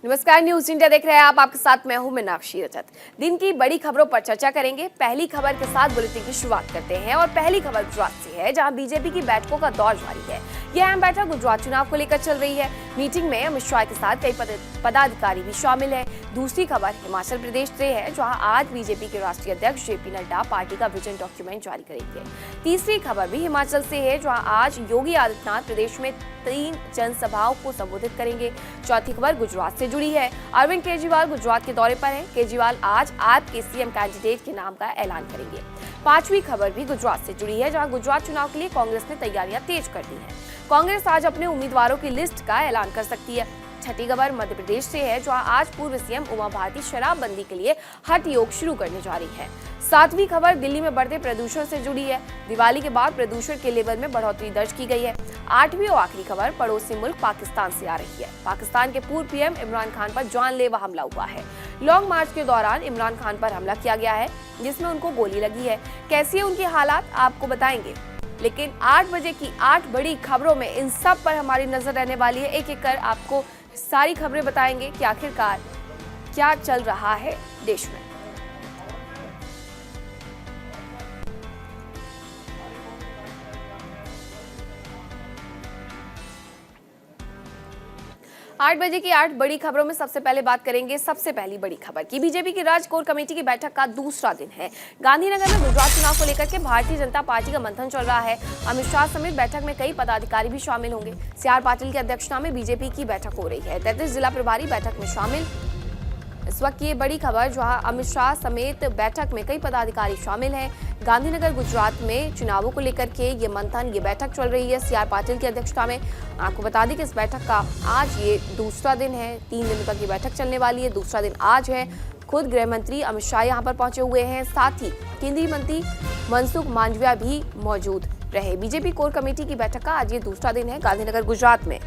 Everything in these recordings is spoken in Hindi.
नमस्कार, न्यूज इंडिया देख रहे हैं आप। आपके साथ मैं हूं मीनाक्षी रजत। दिन की बड़ी खबरों पर चर्चा करेंगे। पहली खबर के साथ बुलेटिन की शुरुआत करते हैं और पहली खबर गुजरात से है, जहां बीजेपी की बैठकों का दौर जारी है। यह अहम बैठक गुजरात चुनाव को लेकर चल रही है। मीटिंग में अमित शाह के साथ कई पदाधिकारी भी शामिल है। दूसरी खबर हिमाचल प्रदेश से है, जहाँ आज बीजेपी के राष्ट्रीय अध्यक्ष जेपी नड्डा पार्टी का विजन डॉक्यूमेंट जारी करेंगे। तीसरी खबर भी हिमाचल से है, जहाँ आज योगी आदित्यनाथ प्रदेश में 3 जनसभाओं को संबोधित करेंगे। चौथी खबर गुजरात से जुड़ी है। अरविंद केजरीवाल गुजरात के दौरे पर हैं। केजरीवाल आज आप के सीएम कैंडिडेट के नाम का ऐलान करेंगे। पांचवी खबर भी गुजरात से जुड़ी है, जहां गुजरात चुनाव के लिए कांग्रेस ने तैयारियां तेज कर दी हैं। कांग्रेस आज अपने उम्मीदवारों की लिस्ट का ऐलान कर सकती है। छठी खबर मध्य प्रदेश से है, जहां आज पूर्व सीएम उमा भारती शराबबंदी के लिए हठ योग शुरू करने जा रही है। सातवीं खबर दिल्ली में बढ़ते प्रदूषण से जुड़ी है। दिवाली के बाद प्रदूषण के लेवल में बढ़ोतरी दर्ज की गई है। आठवीं और आखिरी खबर पड़ोसी मुल्क पाकिस्तान से आ रही है। पाकिस्तान के पूर्व पीएम इमरान खान पर जानलेवा हमला हुआ है। लॉन्ग मार्च के दौरान इमरान खान पर हमला किया गया है, जिसमें उनको गोली लगी है। कैसी है उनकी हालात, आपको बताएंगे। लेकिन 8 बजे की 8 बड़ी खबरों में इन सब पर हमारी नजर रहने वाली है। एक एक कर आपको सारी खबरें बताएंगे कि आखिरकार क्या चल रहा है देश में। आठ बजे की 8 बड़ी खबरों में सबसे पहले बात करेंगे सबसे पहली बड़ी खबर की। बीजेपी की राज्य कोर कमेटी की बैठक का दूसरा दिन है। गांधीनगर में गुजरात चुनाव को लेकर के भारतीय जनता पार्टी का मंथन चल रहा है। अमित शाह समेत बैठक में कई पदाधिकारी भी शामिल होंगे। CR पाटिल की अध्यक्षता में बीजेपी की बैठक हो रही है। 33 जिला प्रभारी बैठक में शामिल। इस वक्त ये बड़ी खबर, जहां अमित शाह समेत बैठक में कई पदाधिकारी शामिल हैं। गांधीनगर गुजरात में चुनावों को लेकर के ये मंथन, ये बैठक चल रही है CR पाटिल की अध्यक्षता में। आपको बता दें कि इस बैठक का आज ये दूसरा दिन है। 3 दिनों तक ये बैठक चलने वाली है। दूसरा दिन आज है। खुद गृह मंत्री अमित शाह यहाँ पर पहुंचे हुए हैं। साथ ही केंद्रीय मंत्री मनसुख मांडविया भी मौजूद रहे। बीजेपी कोर कमेटी की बैठक का आज ये दूसरा दिन है गांधीनगर गुजरात में।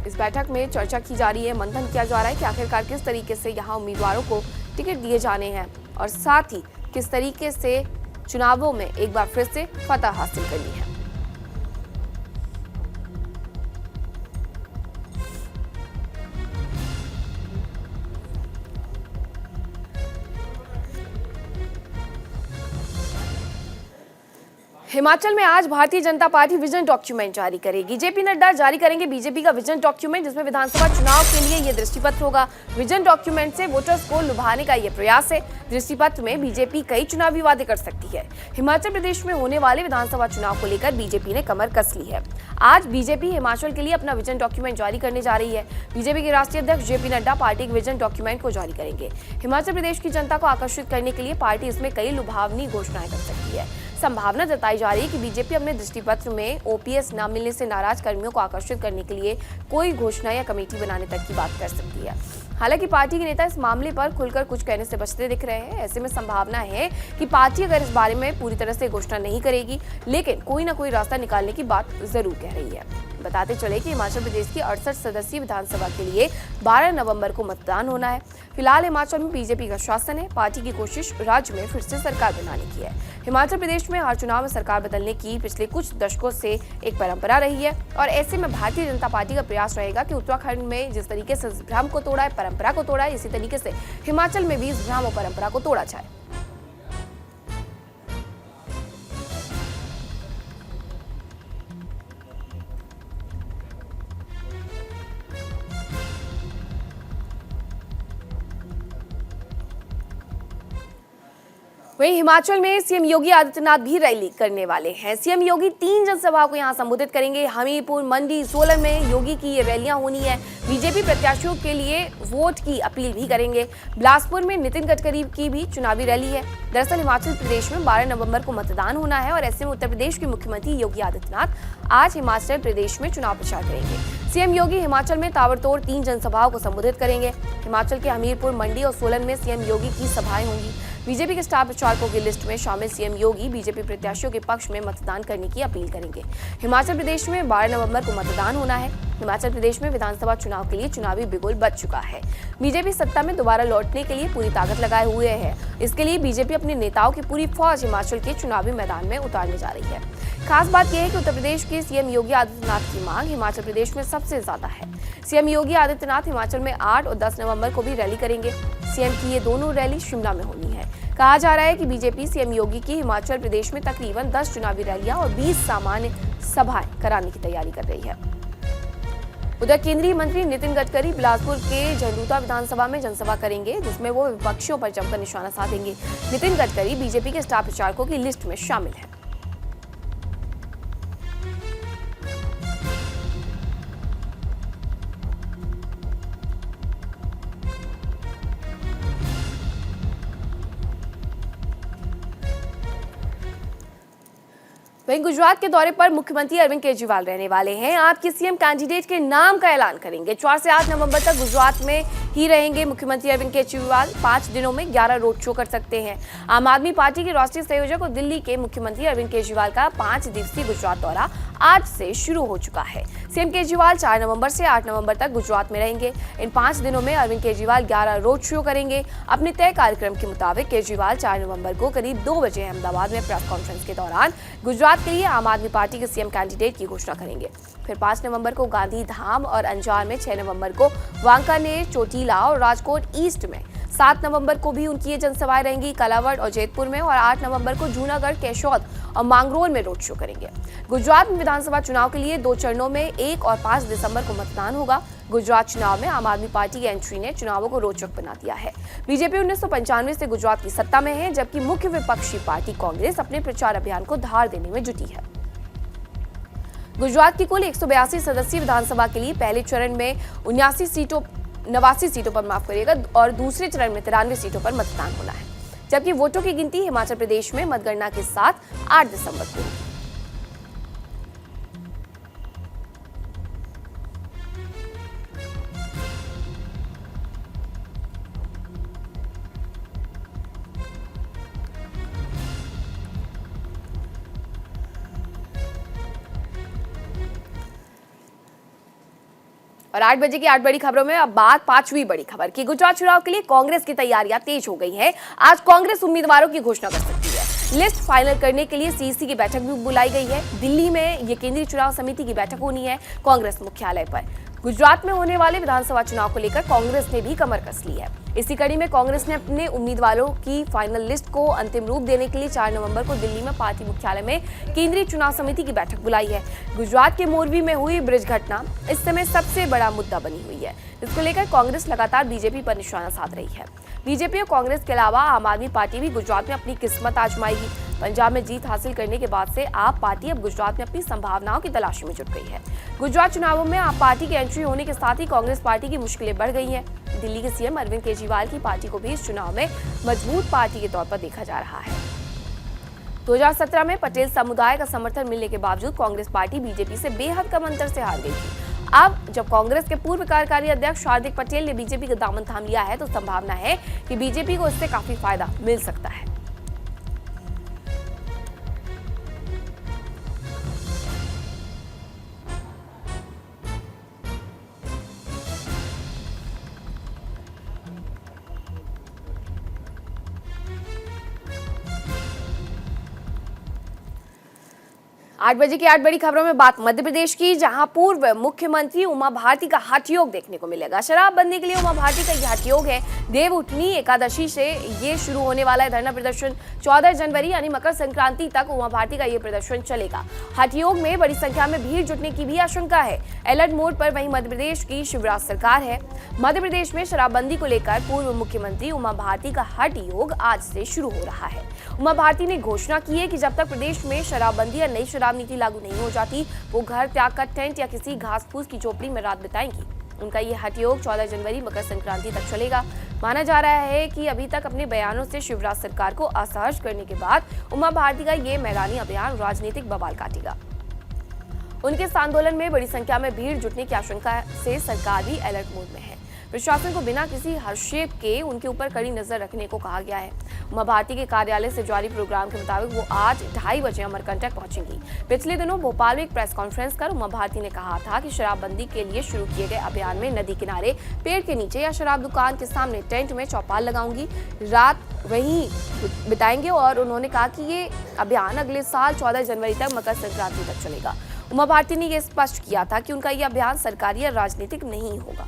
इस बैठक में चर्चा की जा रही है, मंथन किया जा रहा है कि आखिरकार किस तरीके से यहाँ उम्मीदवारों को टिकट दिए जाने हैं और साथ ही किस तरीके से चुनावों में एक बार फिर से फतह हासिल करनी है। हिमाचल में आज Bharatiya Janata party vision document जारी करेगी। जेपी नड्डा जारी करेंगे बीजेपी का विजन डॉक्यूमेंट, जिसमें विधानसभा चुनाव के लिए ये दृष्टिपत्र होगा। विजन डॉक्यूमेंट से वोटर्स को लुभाने का ये प्रयास है। दृष्टिपत्र में बीजेपी कई चुनावी वादे कर सकती है। हिमाचल प्रदेश में होने वाले विधानसभा चुनाव को लेकर बीजेपी ने कमर कस ली है। आज बीजेपी हिमाचल के लिए अपना विजन डॉक्यूमेंट जारी करने जा रही है। बीजेपी के राष्ट्रीय अध्यक्ष जेपी नड्डा पार्टी के विजन डॉक्यूमेंट को जारी करेंगे। हिमाचल प्रदेश की जनता को आकर्षित करने के लिए पार्टी इसमें कई लुभावनी घोषणाएं कर सकती है। संभावना जताई जा रही है कि बीजेपी अपने दृष्टिपत्र में OPS न मिलने से नाराज कर्मियों को आकर्षित करने के लिए कोई घोषणा या कमेटी बनाने तक की बात कर सकती है। हालांकि पार्टी के नेता इस मामले पर खुलकर कुछ कहने से बचते दिख रहे हैं। ऐसे में संभावना है कि पार्टी अगर इस बारे में पूरी तरह से घोषणा नहीं करेगी, लेकिन कोई ना कोई रास्ता निकालने की बात जरूर कह रही है। बताते चले कि हिमाचल प्रदेश की 68 सदस्यीय विधानसभा के लिए 12 नवंबर को मतदान होना है। फिलहाल हिमाचल में बीजेपी का शासन है। पार्टी की कोशिश राज्य में फिर से सरकार बनाने की है। हिमाचल प्रदेश में हर चुनाव में सरकार बदलने की पिछले कुछ दशकों से एक परंपरा रही है और ऐसे में भारतीय जनता पार्टी का प्रयास रहेगा कि उत्तराखंड में जिस तरीके से इस भ्रम को तोड़ा है, परंपरा को तोड़ा है, इसी तरीके से हिमाचल में भी इस भ्रम और परंपरा को तोड़ा जाए। वहीं हिमाचल में सीएम योगी आदित्यनाथ भी रैली करने वाले हैं। सीएम योगी 3 जनसभाओं को यहां संबोधित करेंगे। हमीरपुर, मंडी, सोलन में योगी की ये रैलियां होनी है। बीजेपी प्रत्याशियों के लिए वोट की अपील भी करेंगे। बिलासपुर में नितिन गडकरी की भी चुनावी रैली है। दरअसल हिमाचल प्रदेश में 12 नवंबर को मतदान होना है और ऐसे में उत्तर प्रदेश के मुख्यमंत्री योगी आदित्यनाथ आज हिमाचल प्रदेश में चुनाव प्रचार करेंगे। सीएम योगी हिमाचल में ताबड़तोड़ 3 जनसभाओं को संबोधित करेंगे। हिमाचल के हमीरपुर, मंडी और सोलन में सीएम योगी की सभाएं होंगी। बीजेपी के स्टार प्रचारकों की लिस्ट में शामिल सीएम योगी बीजेपी प्रत्याशियों के पक्ष में मतदान करने की अपील करेंगे। हिमाचल प्रदेश में 12 नवंबर को मतदान होना है। हिमाचल प्रदेश में विधानसभा चुनाव के लिए चुनावी बिगुल बज चुका है। बीजेपी सत्ता में दोबारा लौटने के लिए पूरी ताकत लगाए हुए है। इसके लिए बीजेपी अपने नेताओं की पूरी फौज हिमाचल के चुनावी मैदान में उतारने जा रही है। खास बात यह है कि उत्तर प्रदेश के सीएम योगी आदित्यनाथ की मांग हिमाचल प्रदेश में सबसे ज्यादा है। सीएम योगी आदित्यनाथ हिमाचल में 8 और 10 नवंबर को भी रैली करेंगे। सीएम की ये दोनों रैली शिमला में होनी है। कहा जा रहा है कि बीजेपी सीएम योगी की हिमाचल प्रदेश में तकरीबन 10 चुनावी रैलियां और 20 सामान्य सभाएं कराने की तैयारी कर रही है। उधर केंद्रीय मंत्री नितिन गडकरी बिलासपुर के झंडूता विधानसभा में जनसभा करेंगे, जिसमें वो विपक्षियों पर जमकर निशाना साधेंगे। नितिन गडकरी बीजेपी के स्टार प्रचारकों की लिस्ट में शामिल है। वहीं गुजरात के दौरे पर मुख्यमंत्री अरविंद केजरीवाल रहने वाले हैं। आपके सीएम कैंडिडेट के नाम का ऐलान करेंगे। 4 से 8 नवंबर तक गुजरात में ही रहेंगे मुख्यमंत्री अरविंद केजरीवाल। 5 दिनों में 11 रोड शो कर सकते हैं। आम आदमी पार्टी के राष्ट्रीय संयोजक और दिल्ली के मुख्यमंत्री अरविंद केजरीवाल का 5 दिवसीय गुजरात दौरा आज से शुरू हो चुका है। सीएम केजरीवाल 4 नवंबर से 8 नवंबर तक गुजरात में रहेंगे। इन 5 दिनों में अरविंद केजरीवाल 11 रोड शो करेंगे। अपने तय कार्यक्रम के मुताबिक केजरीवाल 4 नवंबर को करीब 2 बजे अहमदाबाद में प्रेस कॉन्फ्रेंस के दौरान गुजरात के लिए आम आदमी पार्टी के सीएम कैंडिडेट की घोषणा करेंगे। फिर 5 नवंबर को गांधी धाम और अंजार में, 6 नवंबर को वांकानेर, चोटीला और राजकोट ईस्ट में, 7 नवंबर को भी उनकी ये जनसभाएं रहेंगी कालावड़ और जैतपुर में, और 8 नवंबर को जूनागढ़, केशोद और मांगरोल में रोड शो करेंगे। गुजरात में विधानसभा चुनाव के लिए 2 चरणों में 1 और 5 दिसंबर को मतदान होगा। गुजरात चुनाव में आम आदमी पार्टी की एंट्री ने चुनावों को रोचक बना दिया है। बीजेपी 1995 से गुजरात की सत्ता में है, जबकि मुख्य विपक्षी पार्टी कांग्रेस अपने प्रचार अभियान को धार देने में जुटी है। गुजरात की कुल 182 सदस्यीय विधानसभा के लिए पहले चरण में 89 सीटों पर माफ करिएगा और दूसरे चरण में 93 सीटों पर मतदान होना है, जबकि वोटों की गिनती हिमाचल प्रदेश में मतगणना के साथ 8 दिसंबर को होगी। और 8 बजे की 8 बड़ी खबरों में अब बात 5वीं बड़ी खबर की। गुजरात चुनाव के लिए कांग्रेस की तैयारियां तेज हो गई हैं। आज कांग्रेस उम्मीदवारों की घोषणा कर सकती है। लिस्ट फाइनल करने के लिए सीईसी की बैठक भी बुलाई गई है। दिल्ली में ये केंद्रीय चुनाव समिति की बैठक होनी है कांग्रेस मुख्यालय पर। गुजरात में होने वाले विधानसभा चुनाव को लेकर कांग्रेस ने भी कमर कस ली है। इसी कड़ी में कांग्रेस ने अपने उम्मीदवारों की फाइनल लिस्ट को अंतिम रूप देने के लिए 4 नवंबर को दिल्ली में पार्टी मुख्यालय में केंद्रीय चुनाव समिति की बैठक बुलाई है। गुजरात के मोरबी में हुई ब्रिज घटना इस समय सबसे बड़ा मुद्दा बनी हुई है। इसको लेकर कांग्रेस लगातार बीजेपी पर निशाना साध रही है। बीजेपी और कांग्रेस के अलावा आम आदमी पार्टी भी गुजरात में अपनी किस्मत आजमाएगी। पंजाब में जीत हासिल करने के बाद से आप पार्टी अब गुजरात में अपनी संभावनाओं की तलाशी में जुट गई है। गुजरात चुनावों में आप पार्टी की एंट्री होने के साथ ही कांग्रेस पार्टी की मुश्किलें बढ़ गई हैं। दिल्ली के सीएम अरविंद केजरीवाल की पार्टी को भी इस चुनाव में मजबूत पार्टी के तौर पर देखा जा रहा है। 2017 में पटेल समुदाय का समर्थन मिलने के बावजूद कांग्रेस पार्टी बीजेपी से बेहद कम अंतर से हार गई थी। अब जब कांग्रेस के पूर्व कार्यकारी अध्यक्ष हार्दिक पटेल ने बीजेपी का दामन थाम लिया है, तो संभावना है कि बीजेपी को इससे काफी फायदा मिल सकता है। आठ बजे की 8 बड़ी खबरों में बात मध्य प्रदेश की, जहां पूर्व मुख्यमंत्री उमा भारती का हठ योग देखने को मिलेगा। शराबबंदी के लिए उमा भारती का यह हठ योग है। देव उठनी एकादशी से ये शुरू होने वाला है धरना प्रदर्शन। 14 जनवरी यानी मकर संक्रांति तक उमा भारती का ये प्रदर्शन चलेगा। हठ योग में बड़ी संख्या में भीड़ जुटने की भी आशंका है। अलर्ट मोड पर वहीं मध्य प्रदेश की शिवराज सरकार है। मध्य प्रदेश में शराबबंदी को लेकर पूर्व मुख्यमंत्री उमा भारती का हठ योग आज से शुरू हो रहा है। उमा भारती ने घोषणा की है कि जब तक प्रदेश में शराबबंदी या नई शराब नीति लागू नहीं हो जाती, वो घर त्याग कर टेंट या किसी घास फूस की झोपड़ी में रात बिताएंगी। उनका ये हठ योग 14 जनवरी मकर संक्रांति तक चलेगा। माना जा रहा है कि अभी तक अपने बयानों से शिवराज सरकार को असहज करने के बाद उमा भारती का ये मैदानी अभियान राजनीतिक बवाल काटेगा। उनके इस आंदोलन में बड़ी संख्या में भीड़ जुटने की आशंका से सरकार भी अलर्ट मोड में है। प्रशासन को बिना किसी हस्तक्षेप के उनके ऊपर कड़ी नजर रखने को कहा गया है। उमा भारती के कार्यालय से जारी प्रोग्राम के मुताबिक वो आज 2:30 बजे अमरकंटक पहुंचेंगी। पिछले दिनों भोपाल में एक प्रेस कॉन्फ्रेंस कर उमा भारती ने कहा था कि शराबबंदी के लिए शुरू किए गए अभियान में नदी किनारे, पेड़ के नीचे या शराब दुकान के सामने टेंट में चौपाल लगाऊंगी, रात वहीं बिताएंगे। और उन्होंने कहा कि ये अभियान अगले साल 14 जनवरी तक मकर संक्रांति तक चलेगा। उमा भारती ने यह स्पष्ट किया था कि उनका यह अभियान सरकारी या राजनीतिक नहीं होगा।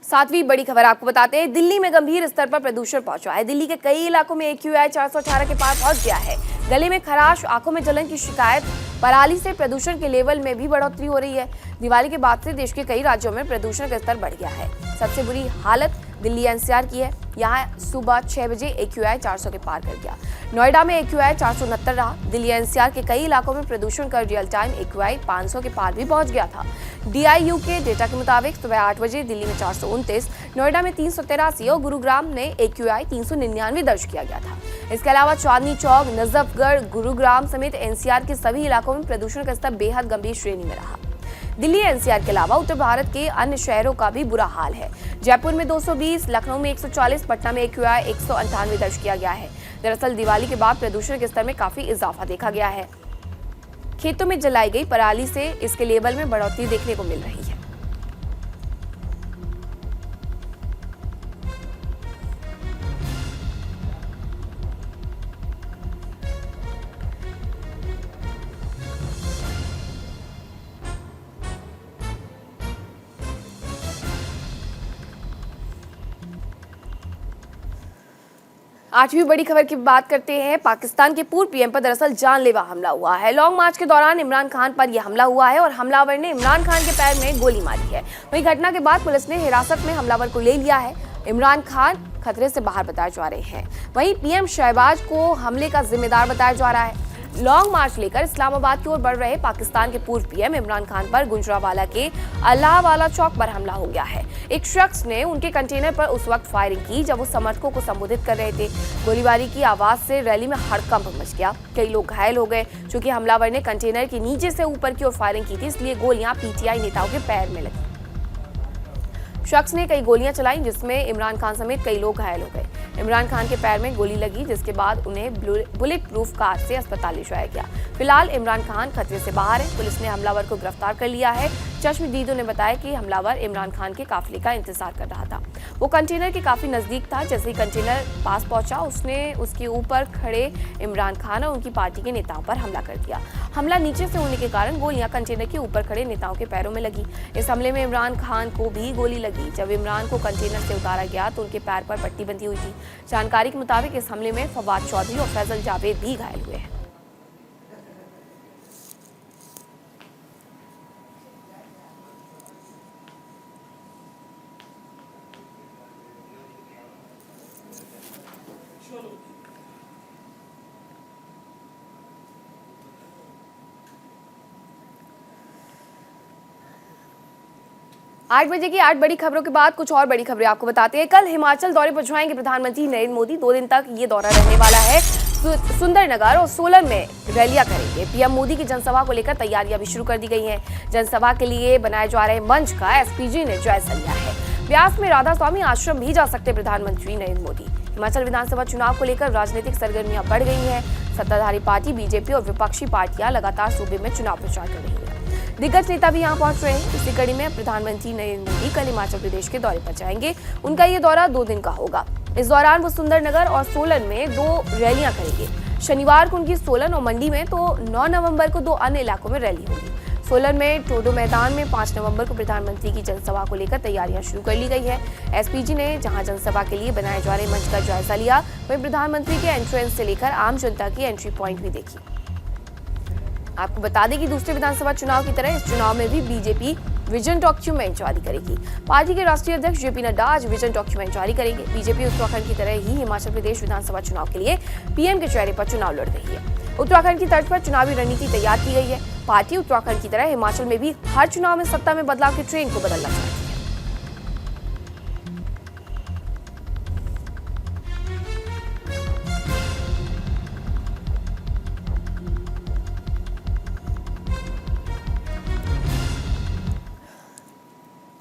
सातवीं बड़ी खबर आपको बताते हैं, दिल्ली में गंभीर स्तर पर प्रदूषण पहुंचा है। दिल्ली के कई इलाकों में AQI 418 के पार पहुंच गया है। गले में खराश, आंखों में जलन की शिकायत, पराली से प्रदूषण के लेवल में भी बढ़ोतरी हो रही है। दिवाली के बाद से देश के कई राज्यों में प्रदूषण का स्तर बढ़ गया है। सबसे बुरी हालत दिल्ली NCR की है। यहाँ सुबह 6 बजे AQI 400 के पार कर गया। नोएडा में AQI 469 रहा। दिल्ली NCR के कई इलाकों में प्रदूषण का रियल टाइम AQI 500 के पार भी पहुंच गया था। DIU के डेटा के मुताबिक सुबह 8 बजे दिल्ली में 429, नोएडा में 383 और गुरुग्राम में AQI 399 दर्ज किया गया था। इसके अलावा चांदनी चौक, नजफगढ़, गुरुग्राम समेत NCR के सभी इलाकों में प्रदूषण का स्तर बेहद गंभीर श्रेणी में रहा। दिल्ली NCR के अलावा उत्तर भारत के अन्य शहरों का भी बुरा हाल है। जयपुर में 220, लखनऊ में 140, पटना में AQI 198 दर्ज किया गया है। दरअसल दिवाली के बाद प्रदूषण के स्तर में काफी इजाफा देखा गया है। खेतों में जलाई गई पराली से इसके लेवल में बढ़ोतरी देखने को मिल रही है। आठवीं बड़ी खबर की बात करते हैं। पाकिस्तान के पूर्व PM पर दरअसल जानलेवा हमला हुआ है। लॉन्ग मार्च के दौरान इमरान खान पर यह हमला हुआ है और हमलावर ने इमरान खान के पैर में गोली मारी है। वहीं घटना के बाद पुलिस ने हिरासत में हमलावर को ले लिया है। इमरान खान खतरे से बाहर बताए जा रहे हैं। वहीं PM शहबाज को हमले का जिम्मेदार बताया जा रहा है। लॉन्ग मार्च लेकर इस्लामाबाद की ओर बढ़ रहे पाकिस्तान के पूर्व PM इमरान खान पर गुजरांवाला के अल्लाहवाला चौक पर हमला हो गया है। एक शख्स ने उनके कंटेनर पर उस वक्त फायरिंग की जब वो समर्थकों को संबोधित कर रहे थे। गोलीबारी की आवाज से रैली में हड़कंप मच गया। कई लोग घायल हो गए। चूंकि हमलावर ने कंटेनर के नीचे से ऊपर की ओर फायरिंग की थी, इसलिए गोलियां PTI नेताओं के पैर में लगी। शख्स ने कई गोलियां चलाई जिसमें इमरान खान समेत कई लोग घायल हो गए। इमरान खान के पैर में गोली लगी जिसके बाद उन्हें बुलेट प्रूफ कार से अस्पताल ले जाया गया। फिलहाल इमरान खान खतरे से बाहर है। पुलिस ने हमलावर को गिरफ्तार कर लिया है। चश्मदीदों ने बताया कि हमलावर इमरान खान के काफिले का इंतजार कर रहा था। वो कंटेनर के काफी नजदीक था। जैसे ही कंटेनर पास पहुंचा, उसने उसके ऊपर खड़े इमरान खान और उनकी पार्टी के नेताओं पर हमला कर दिया। हमला नीचे से होने के कारण गोलियां कंटेनर के ऊपर खड़े नेताओं के पैरों में लगी। इस हमले में इमरान खान को भी गोली लगी। जब इमरान को कंटेनर से उतारा गया तो उनके पैर पर पट्टी बंधी हुई थी। जानकारी के मुताबिक इस हमले में फवाद चौधरी और फैजल जावेद भी घायल हुए हैं। आठ बजे की 8 बड़ी खबरों के बाद कुछ और बड़ी खबरें आपको बताते हैं। कल हिमाचल दौरे पर जाएंगे प्रधानमंत्री नरेंद्र मोदी। 2 दिन तक ये दौरा रहने वाला है। सुंदरनगर और सोलन में रैलियां करेंगे। PM मोदी की जनसभा को लेकर तैयारियां भी शुरू कर दी गई हैं। जनसभा के लिए बनाए जा रहे मंच का SPG ने जायजा लिया है। व्यास में राधा स्वामी आश्रम भी जा सकते प्रधानमंत्री नरेंद्र मोदी। हिमाचल विधानसभा चुनाव को लेकर राजनीतिक सरगर्मियां बढ़ गई हैं। सत्ताधारी पार्टी BJP और विपक्षी पार्टियां लगातार सूबे में चुनाव प्रचार कर रही हैं। दिग्गज नेता भी यहां पहुंच रहे हैं। इसी कड़ी में प्रधानमंत्री नरेंद्र मोदी कल हिमाचल प्रदेश के दौरे पर जाएंगे। उनका ये दौरा 2 दिन का होगा। इस दौरान वो सुंदरनगर और सोलन में 2 रैलियां करेंगे। शनिवार को उनकी सोलन और मंडी में, तो 9 नवंबर को 2 अन्य इलाकों में रैली होगी। सोलन में टोडो मैदान में 5 नवंबर को प्रधानमंत्री की जनसभा को लेकर तैयारियां शुरू कर ली गई है। SPG ने जहां जनसभा के लिए बनाए जा रहे मंच का जायजा लिया, वहीं प्रधानमंत्री के एंट्रेंस से लेकर आम जनता की एंट्री पॉइंट भी देखी। आपको बता दें कि दूसरे विधानसभा चुनाव की तरह इस चुनाव में भी BJP विजन डॉक्यूमेंट जारी करेगी। पार्टी के राष्ट्रीय अध्यक्ष JP नड्डा आज विजन डॉक्यूमेंट जारी करेंगे। BJP उत्तराखंड की तरह ही हिमाचल प्रदेश विधानसभा चुनाव के लिए PM के चेहरे पर चुनाव लड़ रही है। उत्तराखंड की तर्ज पर चुनावी रणनीति तैयार की गई है। पार्टी उत्तराखंड की तरह हिमाचल में भी हर चुनाव में सत्ता में बदलाव की ट्रेन को बदलना चाहती है।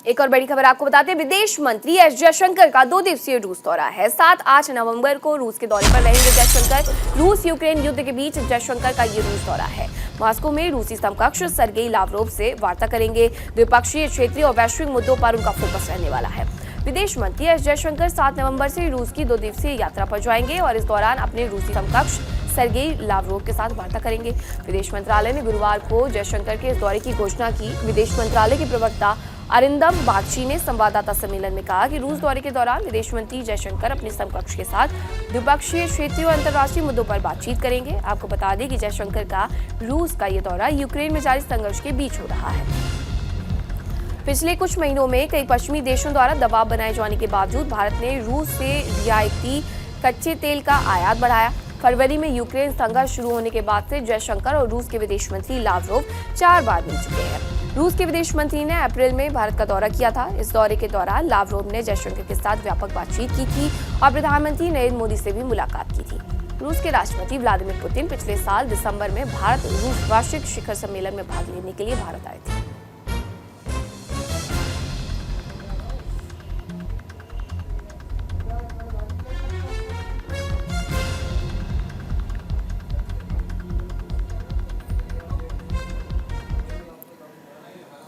एक और बड़ी खबर आपको बताते हैं, विदेश मंत्री एस जयशंकर का 2 दिवसीय रूस दौरा है। 7-8 नवंबर को रूस के दौरे पर रहेंगे जयशंकर। रूस यूक्रेन युद्ध के बीच जयशंकर का ये रूस दौरा है। मॉस्को में रूसी समकक्ष सर्गेई लावरोव से वार्ता करेंगे। द्विपक्षीय, क्षेत्रीय और वैश्विक मुद्दों पर उनका फोकस रहने वाला है। विदेश मंत्री एस जयशंकर 7 नवंबर से रूस की 2 दिवसीय यात्रा पर जाएंगे और इस दौरान अपने रूसी समकक्ष सर्गेई लावरोव के साथ वार्ता करेंगे। विदेश मंत्रालय ने गुरुवार को जयशंकर के इस दौरे की घोषणा की। विदेश मंत्रालय के प्रवक्ता अरिंदम बागची ने संवाददाता सम्मेलन में कहा कि रूस दौरे के दौरान विदेश मंत्री जयशंकर अपने समकक्ष के साथ द्विपक्षीय, क्षेत्रीय और अंतर्राष्ट्रीय मुद्दों पर बातचीत करेंगे। आपको बता दें कि जयशंकर का रूस का ये दौरा यूक्रेन में जारी संघर्ष के बीच हो रहा है। पिछले कुछ महीनों में कई पश्चिमी देशों द्वारा दबाव बनाए जाने के बावजूद भारत ने रूस से रियायती कच्चे तेल का आयात बढ़ाया। फरवरी में यूक्रेन संघर्ष शुरू होने के बाद से जयशंकर और रूस के विदेश मंत्री लावरोव 4 बार मिल चुके हैं। रूस के विदेश मंत्री ने अप्रैल में भारत का दौरा किया था। इस दौरे के दौरान लावरोव ने जयशंकर के साथ व्यापक बातचीत की थी और प्रधानमंत्री नरेंद्र मोदी से भी मुलाकात की थी। रूस के राष्ट्रपति व्लादिमीर पुतिन पिछले साल दिसंबर में भारत रूस वार्षिक शिखर सम्मेलन में भाग लेने के लिए भारत आए थे।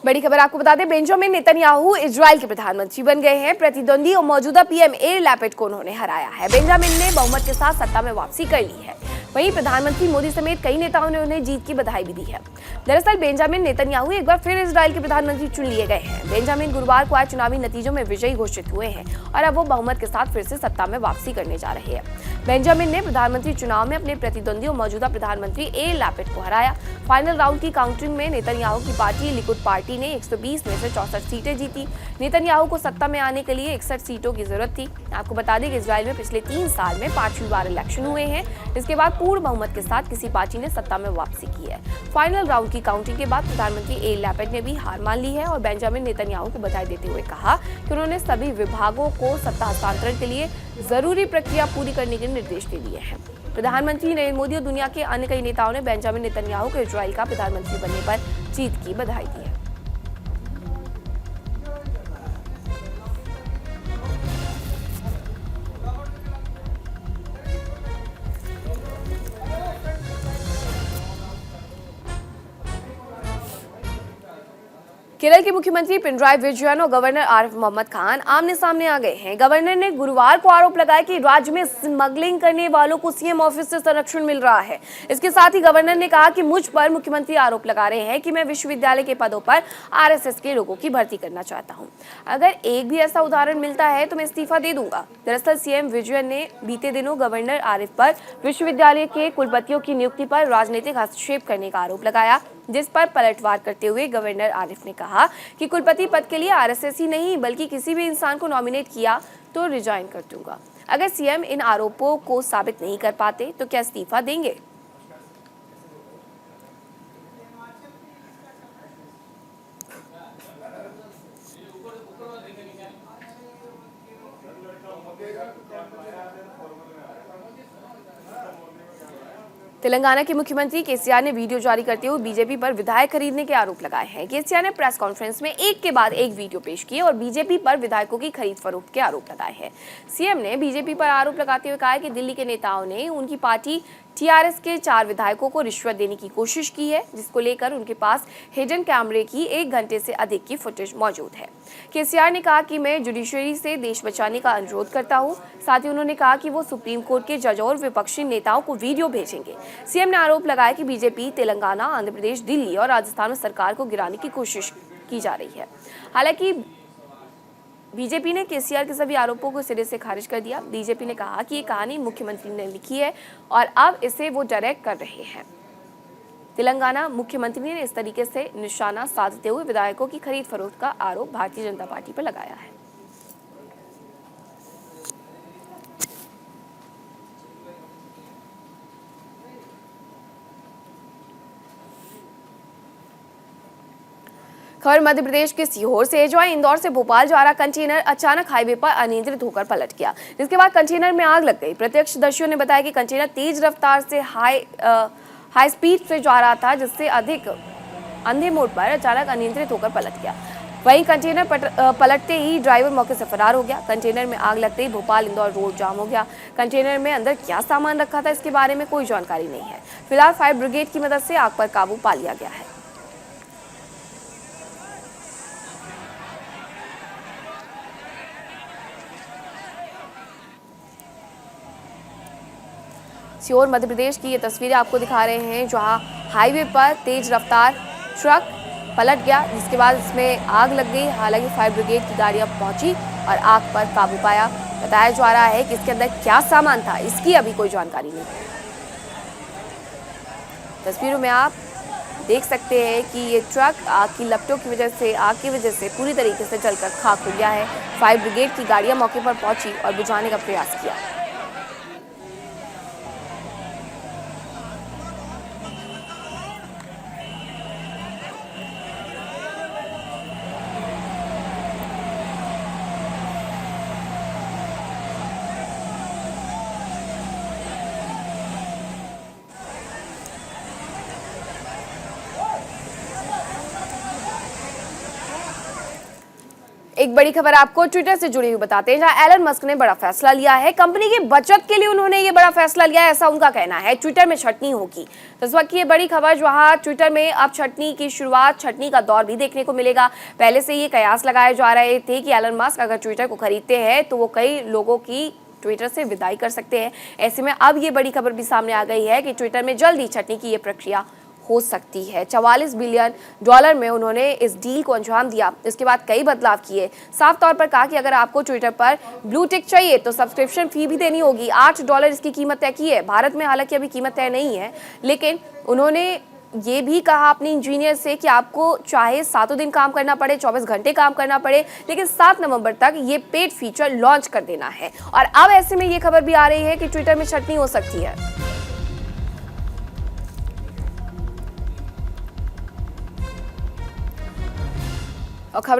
बड़ी खबर आपको बता दें, बेंजामिन नेतन्याहू इजराइल के प्रधानमंत्री बन गए हैं। प्रतिद्वंदी और मौजूदा पीएम याइर लैपिड को उन्होंने हराया है। बेंजामिन ने बहुमत के साथ सत्ता में वापसी कर ली है। वहीं प्रधानमंत्री मोदी समेत कई नेताओं ने उन्हें जीत की बधाई भी दी है। दरअसल बेंजामिन नेतन्याहू एक बार फिर इजराइल के प्रधानमंत्री चुन लिए गए हैं। बेंजामिन गुरुवार को आए चुनावी नतीजों में विजयी घोषित हुए हैं और अब वो बहुमत के साथ फिर से सत्ता में वापसी करने जा रहे हैं। बेंजामिन ने प्रधानमंत्री चुनाव में अपने प्रतिद्वंदी और मौजूदा प्रधानमंत्री याइर लैपिड को हराया। फाइनल राउंड की काउंटिंग में नेतन्याहू की पार्टी लिकुड पार्टी ने 120 में से 64 सीटें जीती। नेतन्याहू को सत्ता में आने के लिए 61 सीटों की जरूरत थी। आपको बता दें कि इजराइल में पिछले 3 साल में 5वीं बार इलेक्शन हुए हैं। इसके बाद पूर्ण बहुमत के साथ किसी पार्टी ने सत्ता में वापसी की है। फाइनल राउंड की काउंटिंग के बाद प्रधानमंत्री याइर लैपिड ने भी हार मान ली है और बेंजामिन नेतन्याहू को बधाई देते हुए कहा कि उन्होंने सभी विभागों को सत्ता हस्तांतरण के लिए जरूरी प्रक्रिया पूरी करने के निर्देश दे दिए हैं। प्रधानमंत्री नरेंद्र मोदी और दुनिया के अन्य कई नेताओं ने बेंजामिन नेतन्याहू को इजराइल का प्रधानमंत्री बनने पर जीत की बधाई दी है। केरल के मुख्यमंत्री पिनराई विजयन और गवर्नर आरिफ मोहम्मद खान आमने सामने आ गए हैं। गवर्नर ने गुरुवार को आरोप लगाया कि राज्य में स्मगलिंग करने वालों को सीएम ऑफिस से संरक्षण मिल रहा है। इसके साथ ही गवर्नर ने कहा कि मुझ पर मुख्यमंत्री आरोप लगा रहे हैं कि मैं विश्वविद्यालय के पदों पर आरएसएस के लोगों की भर्ती करना चाहता हूं। अगर एक भी ऐसा उदाहरण मिलता है तो मैं इस्तीफा दे दूंगा। दरअसल सीएम विजयन ने बीते दिनों गवर्नर आरिफ पर विश्वविद्यालय के कुलपतियों की नियुक्ति पर राजनीतिक हस्तक्षेप करने का आरोप लगाया, जिस पर पलटवार करते हुए गवर्नर आरिफ ने कहा कि कुलपति पद के लिए आरएसएस ही नहीं बल्कि किसी भी इंसान को नॉमिनेट किया तो रिजाइन कर दूंगा। अगर सीएम इन आरोपों को साबित नहीं कर पाते तो क्या इस्तीफा देंगे? तेलंगाना के मुख्यमंत्री केसीआर ने वीडियो जारी करते हुए बीजेपी पर विधायक खरीदने के आरोप लगाए हैं। केसीआर ने प्रेस कॉन्फ्रेंस में एक के बाद एक वीडियो पेश किए और बीजेपी पर विधायकों की खरीद फरोख्त के आरोप लगाए हैं। सीएम ने बीजेपी पर आरोप लगाते हुए कहा कि दिल्ली के नेताओं ने उनकी पार्टी टीआरएस के 4 विधायकों को रिश्वत देने की कोशिश की है, जिसको लेकर उनके पास हिडन कैमरे की 1 घंटे से अधिक की फुटेज मौजूद है। केसीआर ने कहा कि मैं जुडिशरी से देश बचाने का अनुरोध करता हूं। साथ ही उन्होंने कहा कि वो सुप्रीम कोर्ट के जज और विपक्षी नेताओं को वीडियो भेजेंगे। सीएम ने आरोप लगाया कि बीजेपी तेलंगाना, आंध्र प्रदेश, दिल्ली और राजस्थान में सरकार को गिराने की कोशिश की जा रही है। हालांकि बीजेपी ने केसीआर के सभी आरोपों को सिरे से खारिज कर दिया। बीजेपी ने कहा कि ये कहानी मुख्यमंत्री ने लिखी है और अब इसे वो डायरेक्ट कर रहे हैं। तेलंगाना मुख्यमंत्री ने इस तरीके से निशाना साधते हुए विधायकों की खरीद फरोख्त का आरोप भारतीय जनता पार्टी पर लगाया है। खबर मध्य प्रदेश के सीहोर से, जहां इंदौर से भोपाल जा रहा कंटेनर अचानक हाईवे पर अनियंत्रित होकर पलट गया, जिसके बाद कंटेनर में आग लग गई। प्रत्यक्षदर्शियों ने बताया कि कंटेनर तेज रफ्तार से हाई स्पीड से जा रहा था, जिससे अधिक अंधे मोड़ पर अचानक अनियंत्रित होकर पलट गया। वहीं कंटेनर पलटते ही ड्राइवर मौके से फरार हो गया। कंटेनर में आग लगते ही भोपाल इंदौर रोड जाम हो गया। कंटेनर में अंदर क्या सामान रखा था इसके बारे में कोई जानकारी नहीं है। फिलहाल फायर ब्रिगेड की मदद से आग पर काबू पा लिया गया है। सीहोर मध्य प्रदेश की ये तस्वीरें आपको दिखा रहे हैं, जहां हाईवे पर तेज रफ्तार ट्रक पलट गया, जिसके बाद इसमें आग लग गई। हालांकि फायर ब्रिगेड की गाड़ियां पहुंची और आग पर काबू पाया। बताया जा रहा है कि इसके अंदर क्या सामान था इसकी अभी कोई जानकारी नहीं है। तस्वीरों में आप देख सकते हैं कि ये ट्रक आग की लपटों की वजह से पूरी तरीके से जलकर खाक हो गया है। फायर ब्रिगेड की गाड़ियां मौके पर पहुंची और बुझाने का प्रयास किया। एक बड़ी खबर आपको ट्विटर से जुड़ी हुई बताते हैं, जहां एलन मस्क ने बड़ा फैसला लिया है। कंपनी की बचत के लिए उन्होंने ये बड़ा फैसला लिया है, ऐसा उनका कहना है। ट्विटर में छटनी होगी, तो इस वक्त की ये बड़ी खबर, जहां ट्विटर में अब छटनी की शुरुआत, छटनी का दौर भी देखने को मिलेगा। पहले से ये कयास लगाए जा रहे थे कि एलन मस्क अगर ट्विटर को खरीदते हैं तो वो कई लोगों की ट्विटर से विदाई कर सकते हैं। ऐसे में अब ये बड़ी खबर भी सामने आ गई है कि ट्विटर में जल्द ही छटनी की ये प्रक्रिया हो सकती है। $44 बिलियन में उन्होंने इस डील को अंजाम दिया। इसके बाद कई बदलाव किए। साफ तौर पर कहा कि अगर आपको ट्विटर पर ब्लू टिक चाहिए तो सब्सक्रिप्शन फी भी देनी होगी। $8 इसकी कीमत तय की है। भारत में हालांकि अभी कीमत तय नहीं है, लेकिन उन्होंने ये भी कहा अपने इंजीनियर से कि आपको चाहे 7 दिन काम करना पड़े, 24 घंटे काम करना पड़े, लेकिन 7 नवंबर तक ये पेड फीचर लॉन्च कर देना है। और अब ऐसे में ये खबर भी आ रही है कि ट्विटर में छटनी हो सकती है।